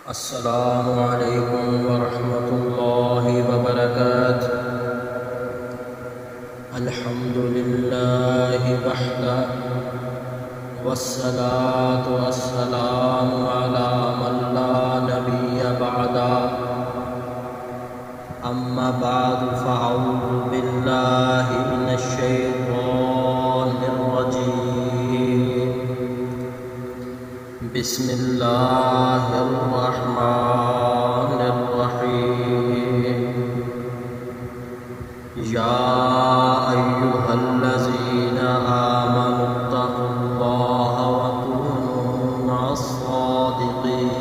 السلام علیکم ورحمۃ اللہ وبرکاتہ۔ الحمد للہ وحدہ والصلاة والسلام علی من لا نبی بعدہ، اما بعد فاعوذ باللہ من الشیطان الرجیم، بسم اللہ الرحمن الرحیم۔ یا ایہا الذین آمنوا اتقوا اللہ وکونوا مع الصادقین۔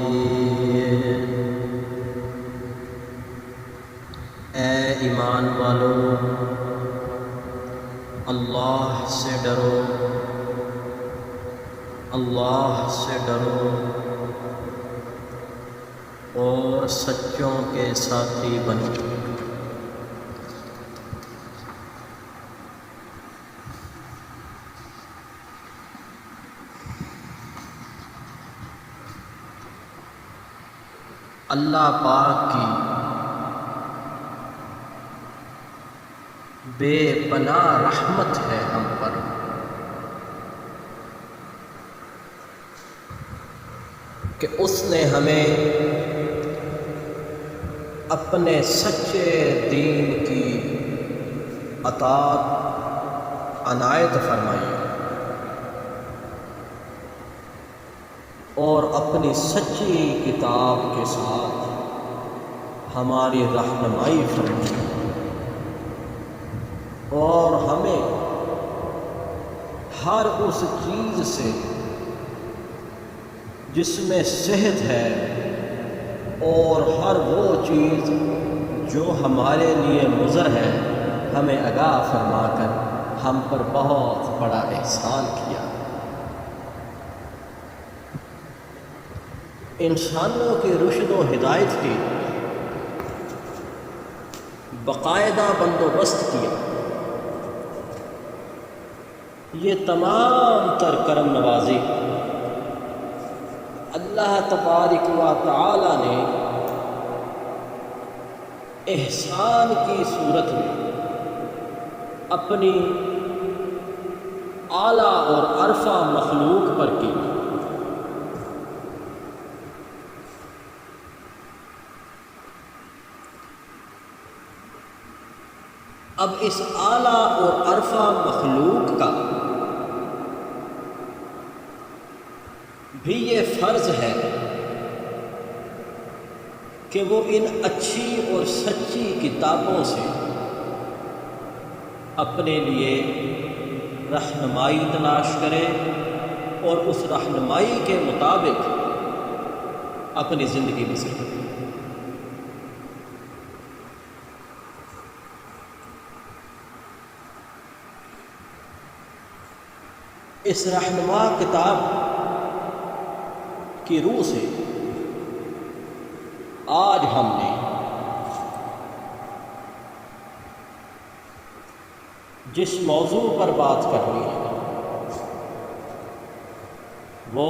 اے ایمان والو، اللہ سے ڈرو، اللہ سے ڈرو اور سچوں کے ساتھی بنو۔ اللہ پاک کی بے پناہ رحمت ہے ہم پر، کہ اس نے ہمیں اپنے سچے دین کی اطاعت عنایت فرمائی اور اپنی سچی کتاب کے ساتھ ہماری رہنمائی فرمائی، اور ہمیں ہر اس چیز سے جس میں صحت ہے اور ہر وہ چیز جو ہمارے لیے مضر ہے ہمیں آگاہ فرما کر ہم پر بہت بڑا احسان کیا۔ انسانوں کی رشد و ہدایت کی باقاعدہ بندوبست کیا۔ یہ تمام تر کرم نوازی اللہ تبارک و تعالی نے احسان کی صورت میں اپنی اعلیٰ اور عرفہ مخلوق پر کی۔ اب اس اعلیٰ اور عرفہ مخلوق کا بھی یہ فرض ہے کہ وہ ان اچھی اور سچی کتابوں سے اپنے لیے رہنمائی تلاش کرے اور اس رہنمائی کے مطابق اپنی زندگی بسر کرے۔ اس رہنما کتاب کی روح سے آج ہم نے جس موضوع پر بات کرنی ہے وہ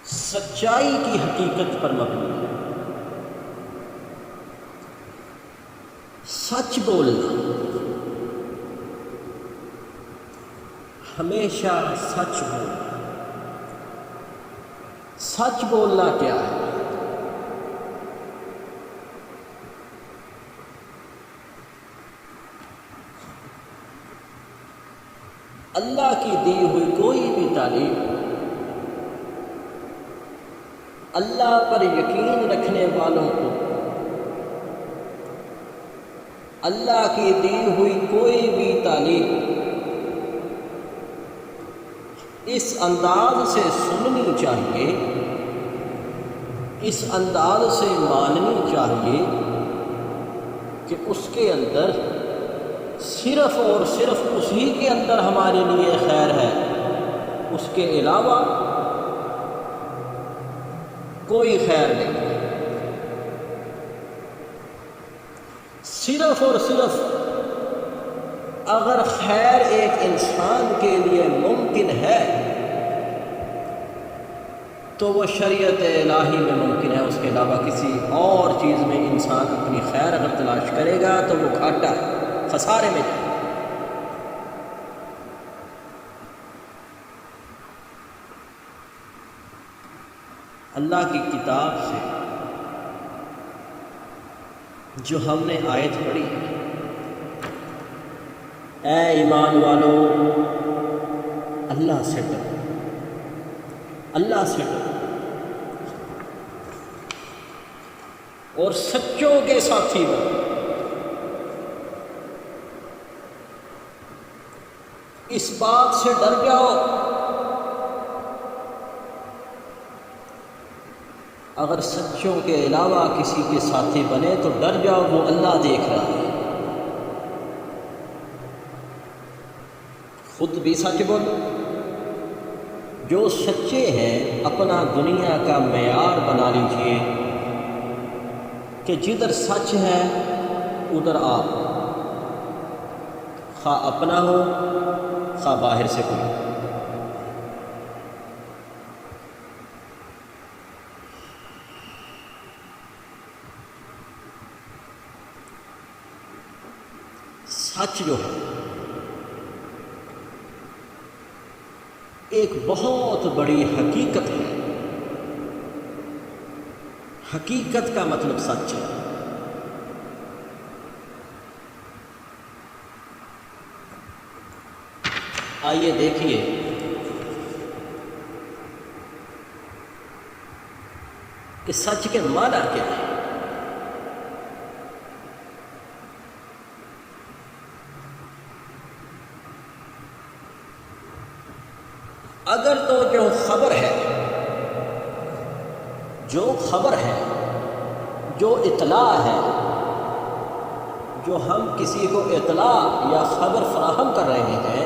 سچائی کی حقیقت پر مبنی ہے۔ سچ بولنا، ہمیشہ سچ بولنا۔ سچ بولنا کیا ہے؟ اللہ کی دی ہوئی کوئی بھی تعلیم، اللہ پر یقین رکھنے والوں کو اللہ کی دی ہوئی کوئی بھی تعلیم اس انداز سے سننی چاہیے، اس انداز سے ماننی چاہیے کہ اس کے اندر صرف اور صرف اسی کے اندر ہمارے لیے خیر ہے، اس کے علاوہ کوئی خیر نہیں۔ صرف اور صرف اگر خیر ایک انسان کے لیے ممکن ہے تو وہ شریعت الہی میں ممکن ہے، اس کے علاوہ کسی اور چیز میں انسان اپنی خیر اگر تلاش کرے گا تو وہ گھاٹا ہے، خسارے میں جائے۔ اللہ کی کتاب سے جو ہم نے آیت پڑھی ہے، اے ایمان والو اللہ سے ڈرو، اللہ سے ڈرو اور سچوں کے ساتھی بنو۔ اس بات سے ڈر جاؤ اگر سچوں کے علاوہ کسی کے ساتھی بنے تو ڈر جاؤ، وہ اللہ دیکھ رہا ہے۔ خود بھی سچ بولو، جو سچے ہیں اپنا دنیا کا معیار بنا لیجئے کہ جدھر سچ ہے ادھر آپ، خواہ اپنا ہو خواہ باہر سے کوئی۔ سچ جو ہے ایک بہت بڑی حقیقت ہے، حقیقت کا مطلب سچ ہے۔ آئیے دیکھیے کہ سچ کے معنی کیا ہے۔ اگر تو جو خبر ہے، جو اطلاع ہے، جو ہم کسی کو اطلاع یا خبر فراہم کر رہے ہیں،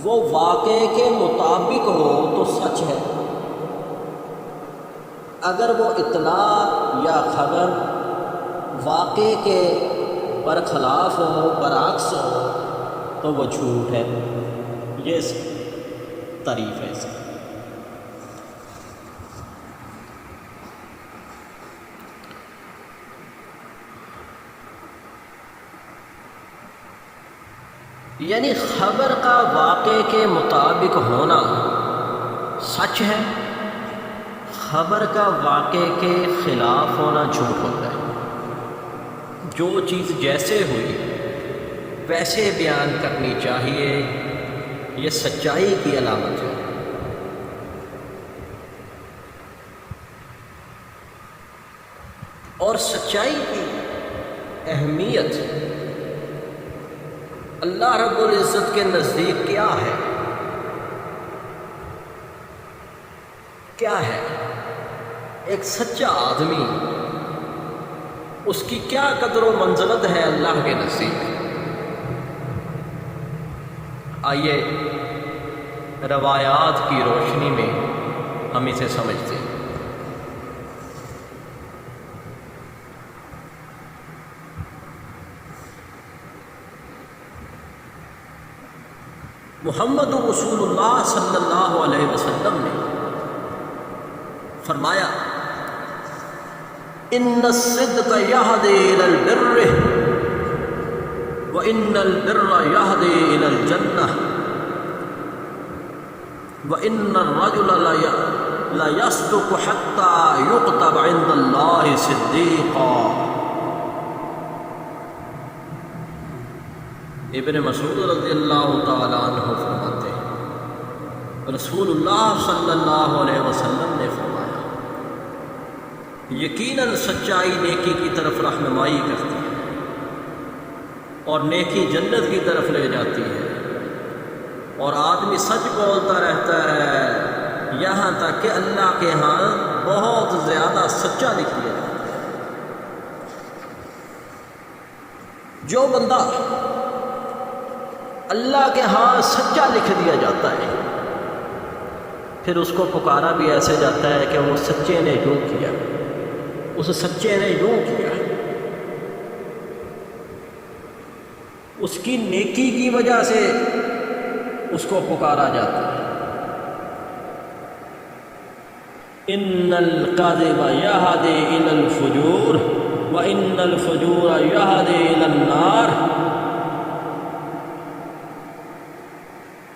وہ واقعے کے مطابق ہو تو سچ ہے۔ اگر وہ اطلاع یا خبر واقعے کے برخلاف ہو، برعکس ہو، تو وہ جھوٹ ہے۔ یہ تعریف ہے اس کی۔ یعنی خبر کا واقعے کے مطابق ہونا سچ ہے، خبر کا واقعے کے خلاف ہونا جھوٹ ہوتا ہے۔ جو چیز جیسے ہوئی ویسے بیان کرنی چاہیے، یہ سچائی کی علامت ہے۔ اور سچائی کی اہمیت اللہ رب العزت کے نزدیک کیا ہے؟ کیا ہے ایک سچا آدمی، اس کی کیا قدر و منزلت ہے اللہ کے نزدیک؟ آئیے روایات کی روشنی میں ہم اسے سمجھتے ہیں۔ محمد رسول اللہ صلی اللہ علیہ وسلم نے فرمایا، ان الصدق یہدی الی البر وَإِنَّ الْبِرَّ يَهْدِي إِلَى الْجَنَّةِ وَإِنَّ الرَّجُلَ لَيَصْدُقُ حَتَّى يُكْتَبَ عِندَ اللَّهِ صِدِّيقًا۔ ابن مسعود رضی اللہ تعالیٰ عنہ فرماتے ہیں، رسول اللہ صلی اللہ علیہ وسلم نے فرمایا، یقیناً سچائی نیکی کی طرف رہنمائی کرتی ہے اور نیکی جنت کی طرف لے جاتی ہے، اور آدمی سچ بولتا رہتا ہے یہاں تک کہ اللہ کے ہاں بہت زیادہ سچا لکھ دیا جاتا ہے۔ جو بندہ اللہ کے ہاں سچا لکھ دیا جاتا ہے، پھر اس کو پکارا بھی ایسے جاتا ہے کہ وہ سچے نے یوں کیا، اس سچے نے یوں کیا۔ اس کی نیکی کی وجہ سے اس کو پکارا جاتا ہے۔ ان الکذب یہدی الی الفجور وان الفجور یہدی الی النار۔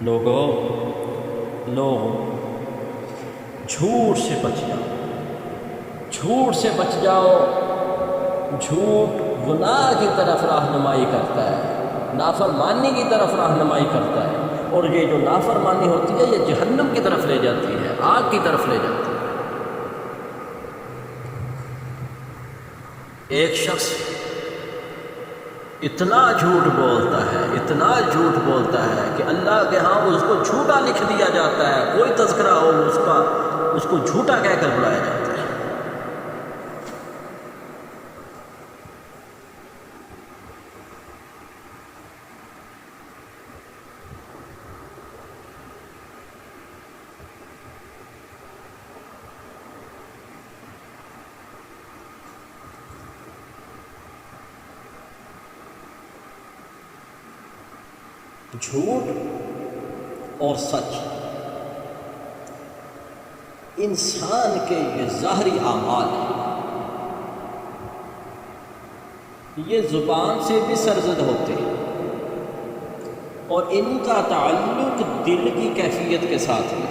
لوگوں جھوٹ سے بچ جاؤ، جھوٹ سے بچ جاؤ۔ جھوٹ گناہ کی طرف راہنمائی کرتا ہے، نافرمانی کی طرف راہنمائی کرتا ہے، اور یہ جو نافرمانی ہوتی ہے یہ جہنم کی طرف لے جاتی ہے، آگ کی طرف لے جاتی ہے۔ ایک شخص اتنا جھوٹ بولتا ہے، اتنا جھوٹ بولتا ہے کہ اللہ کے ہاں اس کو جھوٹا لکھ دیا جاتا ہے، کوئی تذکرہ ہو اس کو جھوٹا کہہ کر بلایا جاتا ہے۔ جھوٹ اور سچ انسان کے یہ ظاہری اعمال ہیں، یہ زبان سے بھی سرزد ہوتے ہیں، اور ان کا تعلق دل کی کیفیت کے ساتھ ہے۔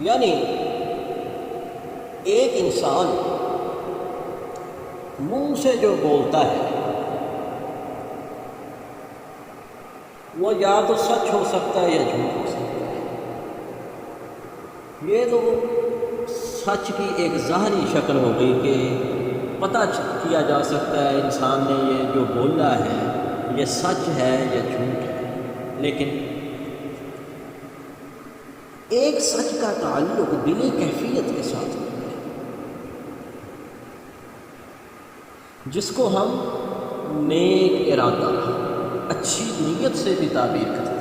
یعنی ایک انسان منہ سے جو بولتا ہے وہ یا تو سچ ہو سکتا ہے یا جھوٹ ہو سکتا ہے۔ یہ تو سچ کی ایک ظاہری شکل ہو گئی کہ پتہ کیا جا سکتا ہے انسان نے یہ جو بولا ہے یہ سچ ہے یا جھوٹ ہے، لیکن ایک سچ کا تعلق دلی کیفیت کے ساتھ ہوتا ہے، جس کو ہم نیک ارادہ، اچھی نیت سے بھی تعبیر کرتے ہیں۔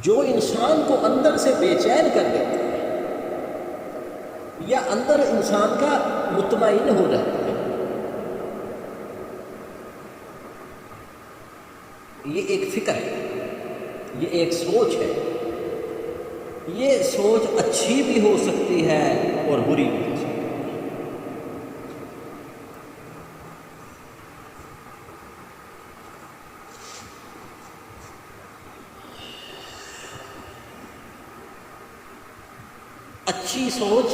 جو انسان کو اندر سے بے چین کر دیتا ہے یا اندر انسان کا مطمئن ہو جاتا ہے، یہ ایک فکر ہے، یہ ایک سوچ ہے۔ یہ سوچ اچھی بھی ہو سکتی ہے اور بری بھی ہو سکتی ہے۔ اچھی سوچ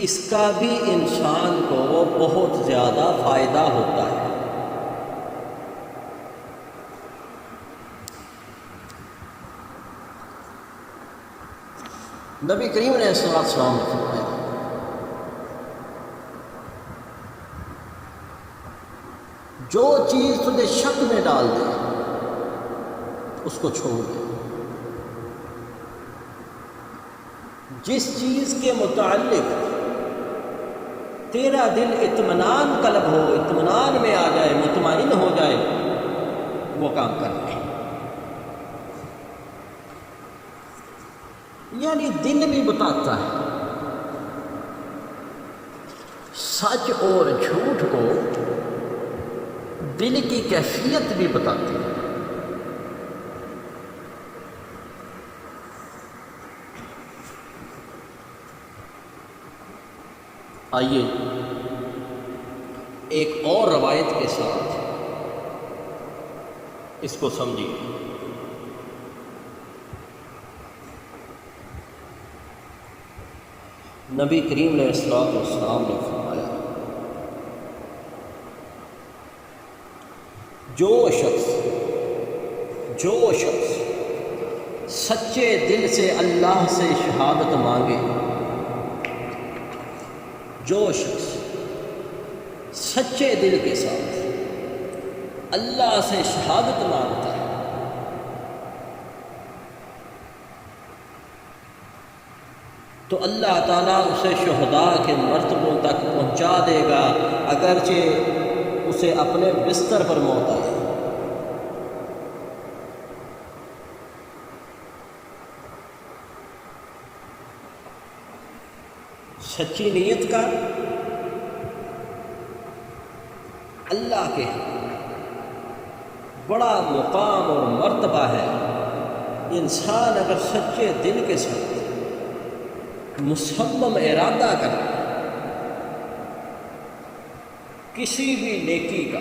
اس کا بھی انسان کو بہت زیادہ فائدہ ہوتا ہے۔ نبی کریم علیہ السلام نے فرمایا جو چیز تجھے شک میں ڈال دے اس کو چھوڑ دے، جس چیز کے متعلق تیرا دل اطمینان طلب ہو، اطمینان میں آ جائے، مطمئن ہو جائے، وہ کام کر لے۔ یعنی دل بھی بتاتا ہے، سچ اور جھوٹ کو دل کی کیفیت بھی بتاتی ہے۔ آئیے ایک اور روایت کے ساتھ اس کو سمجھیے۔ نبی کریم علیہ السلام نے فرمایا جو شخص سچے دل سے اللہ سے شہادت مانگے، جو شخص سچے دل کے ساتھ اللہ سے شہادت مانگتا ہے تو اللہ تعالیٰ اسے شہداء کے مرتبوں تک پہنچا دے گا، اگرچہ اسے اپنے بستر پر موت آئے۔ سچی نیت کا اللہ کے بڑا مقام اور مرتبہ ہے۔ انسان اگر سچے دل کے ساتھ مصمم ارادہ کرے کسی بھی نیکی کا،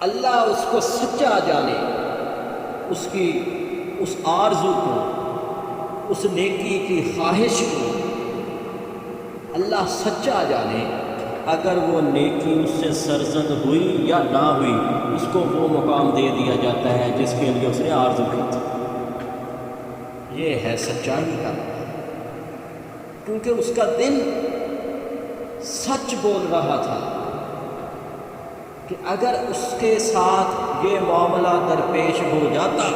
اللہ اس کو سچا جانے، اس کی اس آرزو کو، اس نیکی کی خواہش کو اللہ سچا جانے۔ اگر وہ نیکی اس سے سرزد ہوئی یا نہ ہوئی، اس کو وہ مقام دے دیا جاتا ہے جس کے لیے اس نے آرزو کی تھی۔ یہ ہے سچائی کا، کیونکہ اس کا دل سچ بول رہا تھا کہ اگر اس کے ساتھ یہ معاملہ درپیش ہو جاتا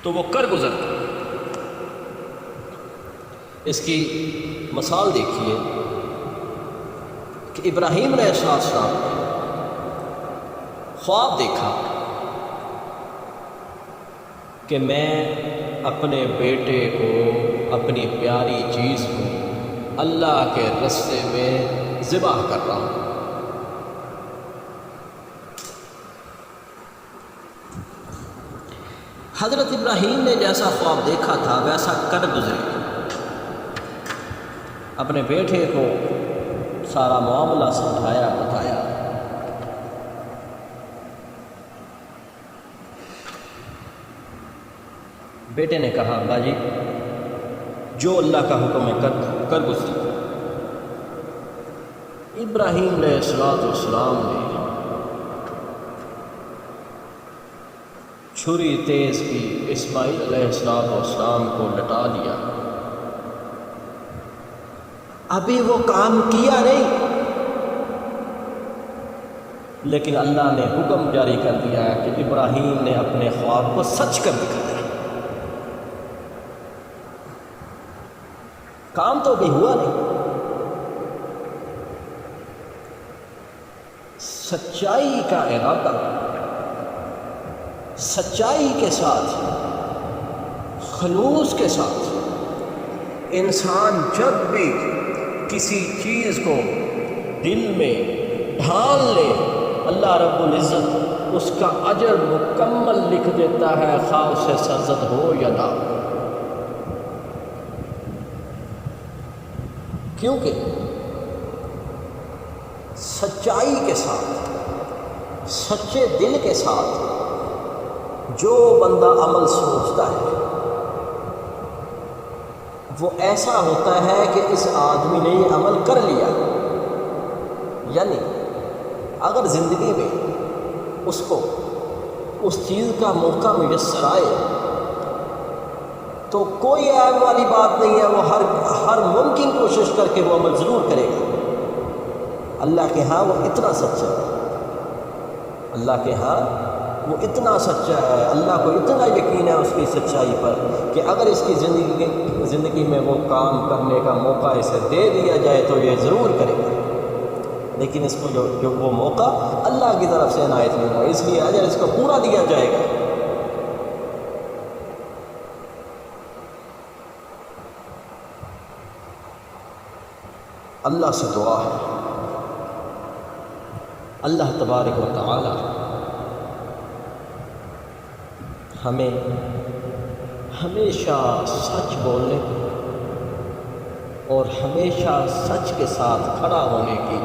تو وہ کر گزرتا۔ اس کی مثال دیکھیے کہ ابراہیم علیہ السلام نے خواب دیکھا کہ میں اپنے بیٹے کو، اپنی پیاری چیز کو اللہ کے راستے میں ذبح کر رہا ہوں۔ حضرت ابراہیم نے جیسا خواب دیکھا تھا ویسا کر گزرے، اپنے بیٹے کو سارا معاملہ سمجھایا، بتایا۔ بیٹے نے کہا ابا جی جو اللہ کا حکم ہے کر گزری۔ ابراہیم علیہ السلام نے چھری تیز کی، اسماعیل علیہ السلام کو لٹا لیا۔ ابھی وہ کام کیا نہیں، لیکن اللہ نے حکم جاری کر دیا کہ ابراہیم نے اپنے خواب کو سچ کر دکھایا۔ کام تو بھی ہوا نہیں۔ سچائی کا ارادہ، سچائی کے ساتھ، خلوص کے ساتھ انسان جب بھی کسی چیز کو دل میں ڈھال لے، اللہ رب العزت اس کا اجر مکمل لکھ دیتا ہے، خواہ اسے سرزد ہو یا نہ ہو۔ کیونکہ سچائی کے ساتھ، سچے دل کے ساتھ جو بندہ عمل سوچتا ہے وہ ایسا ہوتا ہے کہ اس آدمی نے یہ عمل کر لیا۔ یعنی اگر زندگی میں اس کو اس چیز کا موقع میسر آئے تو کوئی عیب والی بات نہیں ہے، وہ ہر ممکن کوشش کر کے وہ عمل ضرور کرے گا۔ اللہ کے ہاں وہ اتنا سچا ہے، اللہ کے ہاں وہ اتنا سچا ہے، اللہ کو اتنا یقین ہے اس کی سچائی پر کہ اگر اس کی زندگی میں وہ کام کرنے کا موقع اسے دے دیا جائے تو یہ ضرور کرے گا۔ لیکن اس کو جو وہ موقع اللہ کی طرف سے عنایت نہیں ہوا، اس لیے اجر اس کو پورا دیا جائے گا۔ اللہ سے دعا ہے، اللہ تبارک و تعالی ہمیں ہمیشہ سچ بولنے اور ہمیشہ سچ کے ساتھ کھڑا ہونے کی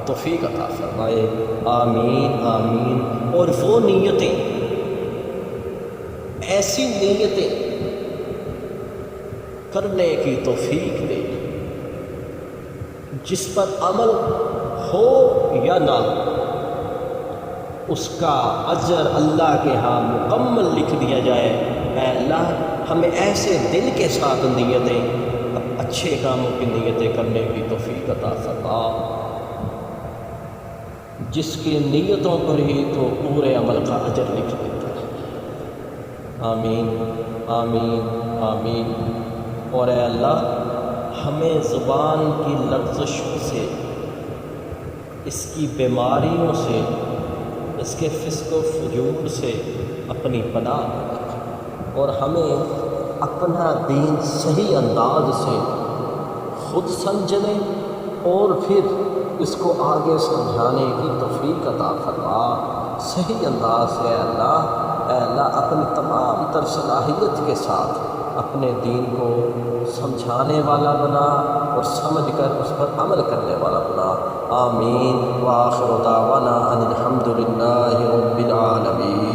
توفیق عطا فرمائے، آمین آمین۔ اور وہ نیتیں، ایسی نیتیں کرنے کی توفیق دے جس پر عمل ہو یا نہ ہو اس کا اجر اللہ کے ہاں مکمل لکھ دیا جائے۔ اے اللہ ہمیں ایسے دل کے ساتھ نیتیں، اچھے کاموں کی نیتیں کرنے کی توفیق عطا فرما جس کی نیتوں پر ہی تو پورے عمل کا اجر لکھ دیتا ہے۔ آمین۔ آمین آمین۔ اور اے اللہ ہمیں زبان کی لرزشوں سے، اس کی بیماریوں سے، اس کے فسق و فجور سے اپنی پناہ میں رکھ، اور ہمیں اپنا دین صحیح انداز سے خود سمجھنے اور پھر اس کو آگے سمجھانے کی توفیق عطا فرما صحیح انداز سے۔ اے اللہ اپنی تمام تر صلاحیت کے ساتھ اپنے دین کو سمجھانے والا بنا اور سمجھ کر اس پر عمل کرنے والا بنا۔ آمین۔ وآخر دعوانا ان الحمد للہ رب العالمین۔